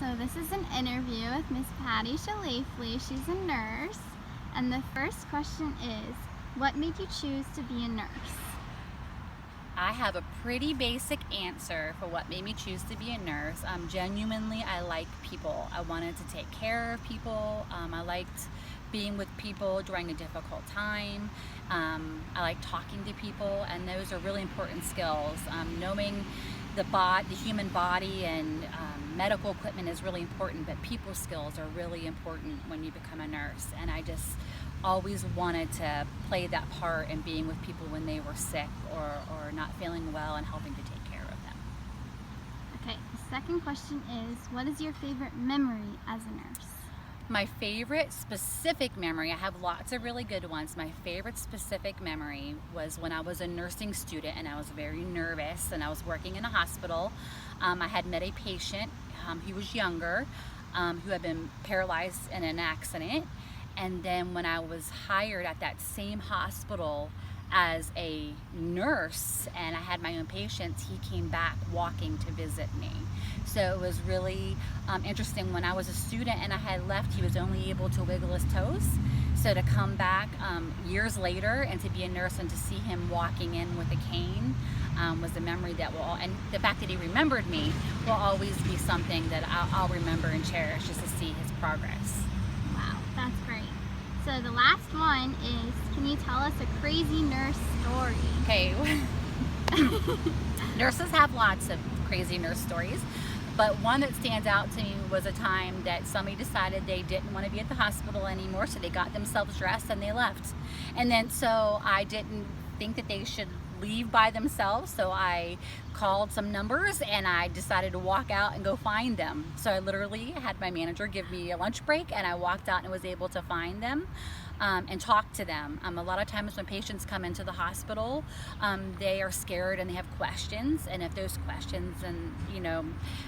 So this is an interview with Miss Patty Shalafley. She's a nurse. And the first question is, what made you choose to be a nurse? I have a pretty basic answer for what made me choose to be a nurse. Genuinely, I like people. I wanted to take care of people. I liked being with people during a difficult time. I like talking to people, and those are really important skills. Knowing the human body and medical equipment is really important, but people skills are really important when you become a nurse. And I just always wanted to play that part in being with people when they were sick or not feeling well and helping to take care of them. Okay, the second question is, what is your favorite memory as a nurse? My favorite specific memory, I have lots of really good ones. My favorite specific memory was when I was a nursing student and I was very nervous and I was working in a hospital. I had met a patient, he was younger, who had been paralyzed in an accident. And then when I was hired at that same hospital as a nurse and I had my own patients, he came back walking to visit me. So it was really interesting. When I was a student and I had left, he was only able to wiggle his toes. So to come back years later and to be a nurse and to see him walking in with a cane was a memory that and the fact that he remembered me will always be something that I'll remember and cherish, just to see his progress. Wow, that's great. So the last one is, can you tell us a crazy nurse story? Okay. Nurses have lots of crazy nurse stories, but one that stands out to me was a time that somebody decided they didn't want to be at the hospital anymore, so they got themselves dressed and they left. And then so I didn't think that they should leave by themselves, so I called some numbers and I decided to walk out and go find them. So I literally had my manager give me a lunch break and I walked out and was able to find them and talk to them. A lot of times when patients come into the hospital, they are scared and they have questions, and if those questions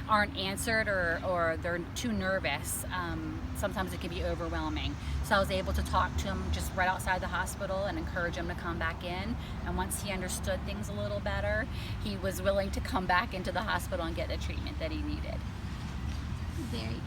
aren't answered or they're too nervous, sometimes it can be overwhelming. So I was able to talk to him just right outside the hospital and encourage him to come back in, and once he understood things a little better, he was willing to come back into the hospital and get the treatment that he needed. Very